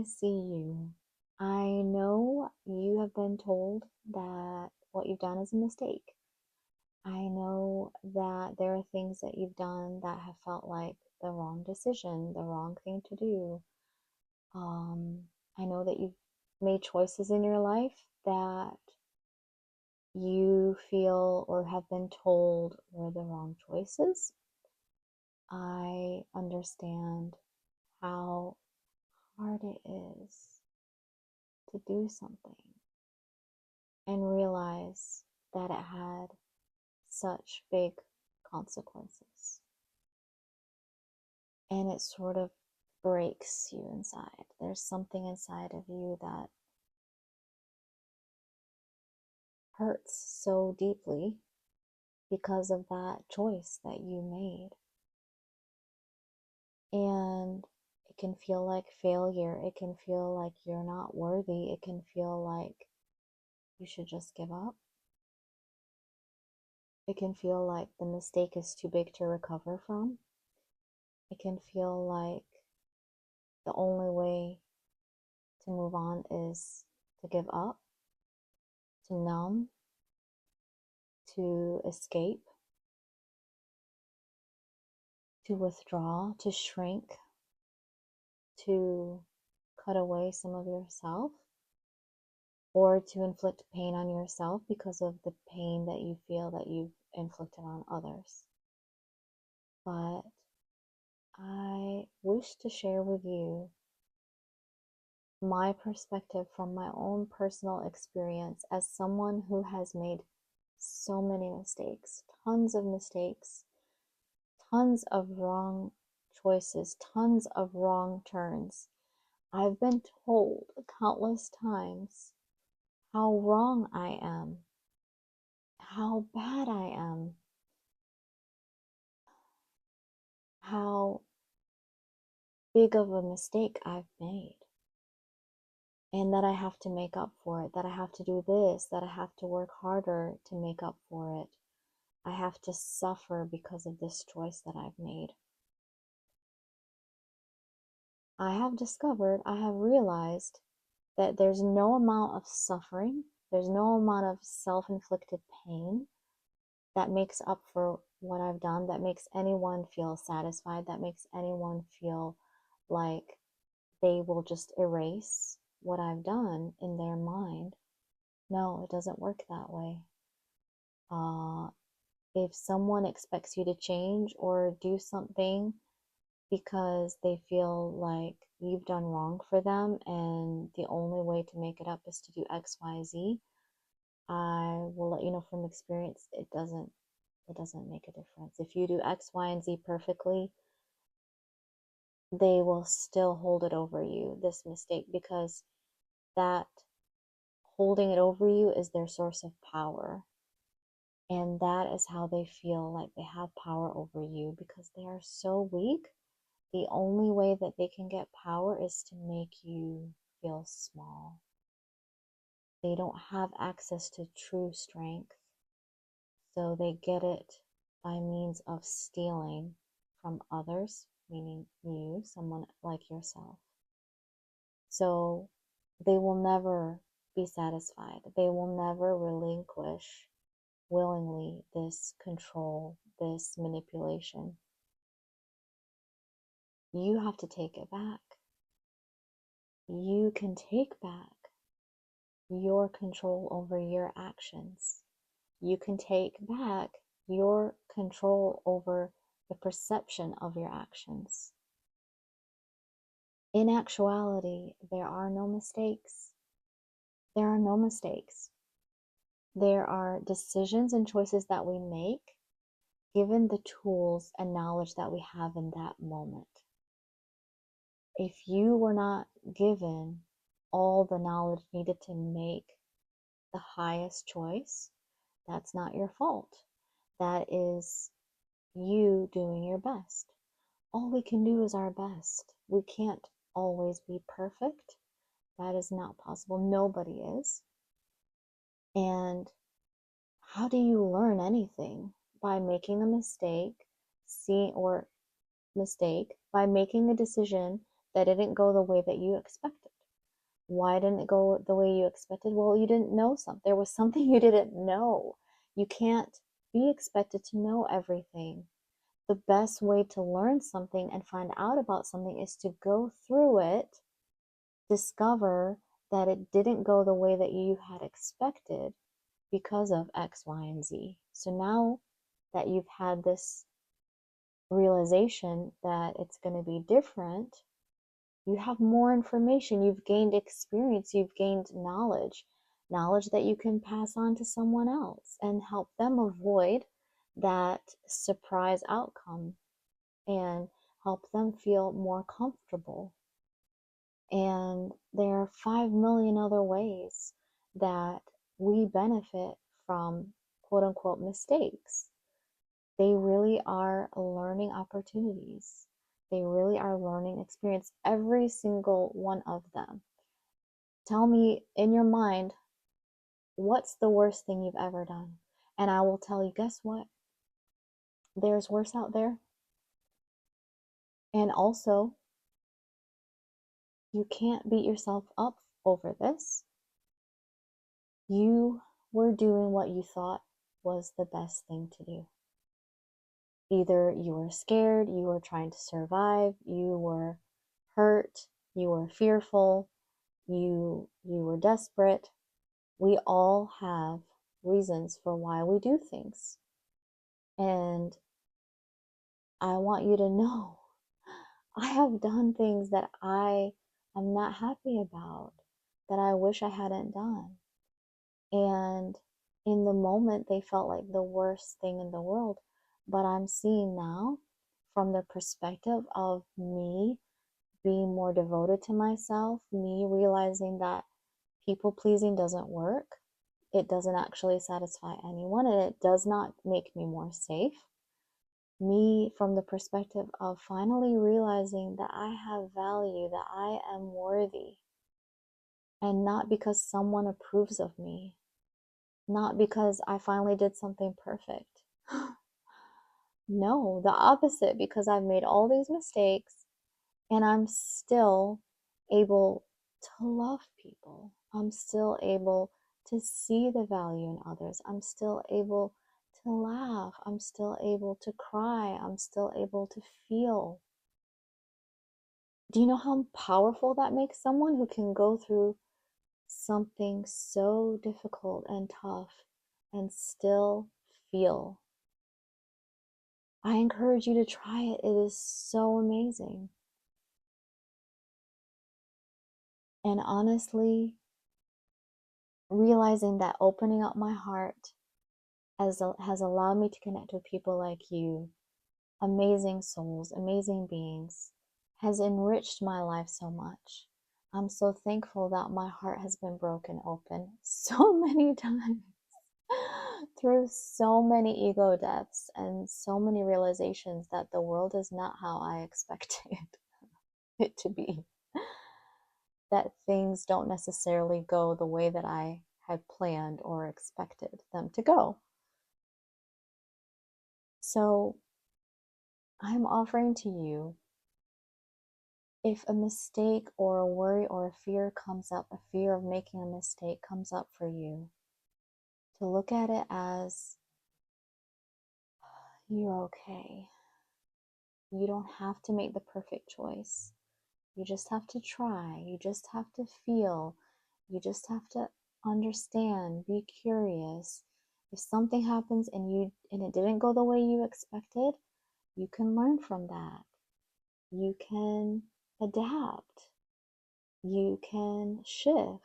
I see you. I know you have been told that what you've done is a mistake. I know that there are things that you've done that have felt like the wrong decision, the wrong thing to do. I know that you've made choices in your life that you feel or have been told were the wrong choices. I understand how hard it is to do something and realize that it had such big consequences. And it sort of breaks you inside. There's something inside of you that hurts so deeply because of that choice that you made. And it can feel like failure. It can feel like you're not worthy. It can feel like you should just give up. It can feel like the mistake is too big to recover from. It can feel like the only way to move on is to give up, to numb, to escape, to withdraw, to shrink, to cut away some of yourself, or to inflict pain on yourself because of the pain that you feel that you've inflicted on others. But I wish to share with you my perspective from my own personal experience as someone who has made so many mistakes, tons of mistakes, tons of wrong choices, tons of wrong turns. I've been told countless times how wrong I am, how bad I am, how big of a mistake I've made, and that I have to make up for it, that I have to do this, that I have to work harder to make up for it. I have to suffer because of this choice that I've made. I have discovered, I have realized that there's no amount of suffering, there's no amount of self-inflicted pain that makes up for what I've done, that makes anyone feel satisfied, that makes anyone feel like they will just erase what I've done in their mind. No, it doesn't work that way. If someone expects you to change or do something because they feel like you've done wrong for them and the only way to make it up is to do X, Y, Z, I will let you know from experience it doesn't make a difference. If you do X, Y, and Z perfectly, they will still hold it over you, this mistake, because that holding it over you is their source of power. And that is how they feel like they have power over you because they are so weak. The only way that they can get power is to make you feel small. They don't have access to true strength, so they get it by means of stealing from others, meaning you, someone like yourself. So they will never be satisfied. They will never relinquish willingly this control, this manipulation. You have to take it back. You can take back your control over your actions. You can take back your control over the perception of your actions. In actuality, there are no mistakes. There are no mistakes. There are decisions and choices that we make given the tools and knowledge that we have in that moment. If you were not given all the knowledge needed to make the highest choice, that's not your fault. That is you doing your best. All we can do is our best. We can't always be perfect. That is not possible. Nobody is. And how do you learn anything? By making a mistake, by making a decision that didn't go the way that you expected. Why didn't it go the way you expected? Well, you didn't know something. There was something you didn't know. You can't be expected to know everything. The best way to learn something and find out about something is to go through it, discover that it didn't go the way that you had expected because of X, Y, and Z. So now that you've had this realization that it's going to be different, you have more information, you've gained experience, you've gained knowledge that you can pass on to someone else and help them avoid that surprise outcome and help them feel more comfortable. And there are 5 million other ways that we benefit from quote unquote mistakes. They really are learning opportunities. They really are learning experience, every single one of them. Tell me in your mind, what's the worst thing you've ever done? And I will tell you, guess what? There's worse out there. And also, you can't beat yourself up over this. You were doing what you thought was the best thing to do. Either you were scared, you were trying to survive, you were hurt, you were fearful, you were desperate. We all have reasons for why we do things. And I want you to know I have done things that I am not happy about, that I wish I hadn't done. And in the moment, they felt like the worst thing in the world. But I'm seeing now, from the perspective of me being more devoted to myself, me realizing that people pleasing doesn't work. It doesn't actually satisfy anyone, and it does not make me more safe. Me, from the perspective of finally realizing that I have value, that I am worthy, and not because someone approves of me, not because I finally did something perfect. No, the opposite, because I've made all these mistakes and I'm still able to love people. I'm still able to see the value in others. I'm still able to laugh. I'm still able to cry. I'm still able to feel. Do you know how powerful that makes someone who can go through something so difficult and tough and still feel? I encourage you to try it. It is so amazing. And honestly, realizing that opening up my heart has allowed me to connect with people like you, amazing souls, amazing beings, has enriched my life so much. I'm so thankful that my heart has been broken open so many times through so many ego deaths and so many realizations that the world is not how I expected it to be. That things don't necessarily go the way that I had planned or expected them to go. So I'm offering to you, if a mistake or a worry or a fear comes up, a fear of making a mistake comes up for you, to look at it as you're okay. You don't have to make the perfect choice. You just have to try. You just have to feel. You just have to understand, be curious. If something happens and it didn't go the way you expected, you can learn from that. You can adapt. You can shift.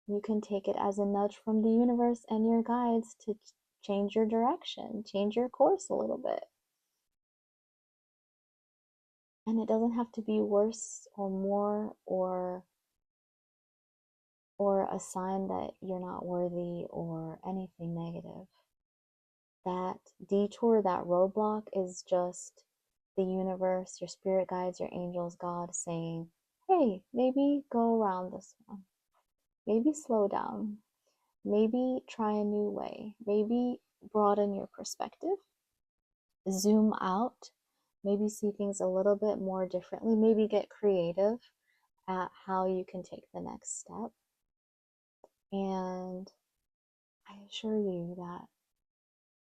You can take it as a nudge from the universe and your guides to change your direction, change your course a little bit. And it doesn't have to be worse or more or a sign that you're not worthy or anything negative. That detour, that roadblock is just the universe, your spirit guides, your angels, God saying, hey, maybe go around this one. Maybe slow down. Maybe try a new way. Maybe broaden your perspective. Zoom out maybe see things a little bit more differently, maybe get creative at how you can take the next step. And I assure you that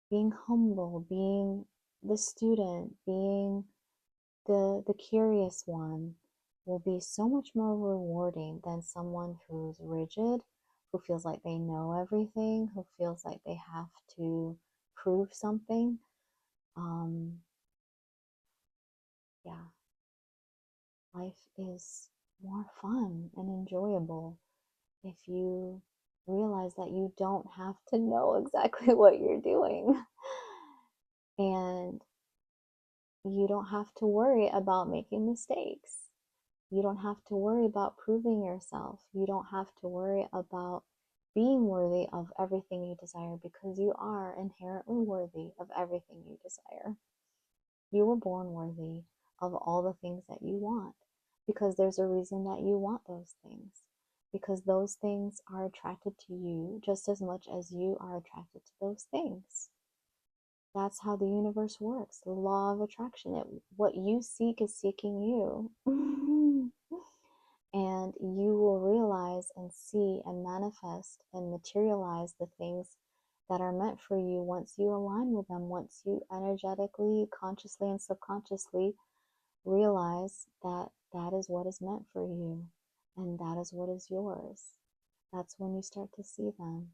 being humble, being the student, being the curious one will be so much more rewarding than someone who's rigid, who feels like they know everything, who feels like they have to prove something. Um, yeah, life is more fun and enjoyable if you realize that you don't have to know exactly what you're doing. And you don't have to worry about making mistakes. You don't have to worry about proving yourself. You don't have to worry about being worthy of everything you desire because you are inherently worthy of everything you desire. You were born worthy of all the things that you want because there's a reason that you want those things. Because those things are attracted to you just as much as you are attracted to those things. That's how the universe works. The law of attraction. What you seek is seeking you. And you will realize and see and manifest and materialize the things that are meant for you once you align with them, once you energetically, consciously, and subconsciously realize that that is what is meant for you and that is what is yours. That's when you start to see them.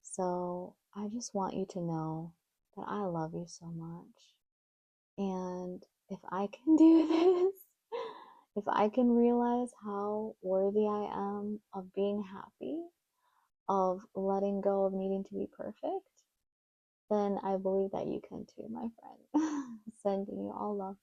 So I just want you to know that I love you so much. And if I can do this, if I can realize how worthy I am of being happy, of letting go of needing to be perfect, then I believe that you can too, my friend. Sending you all love.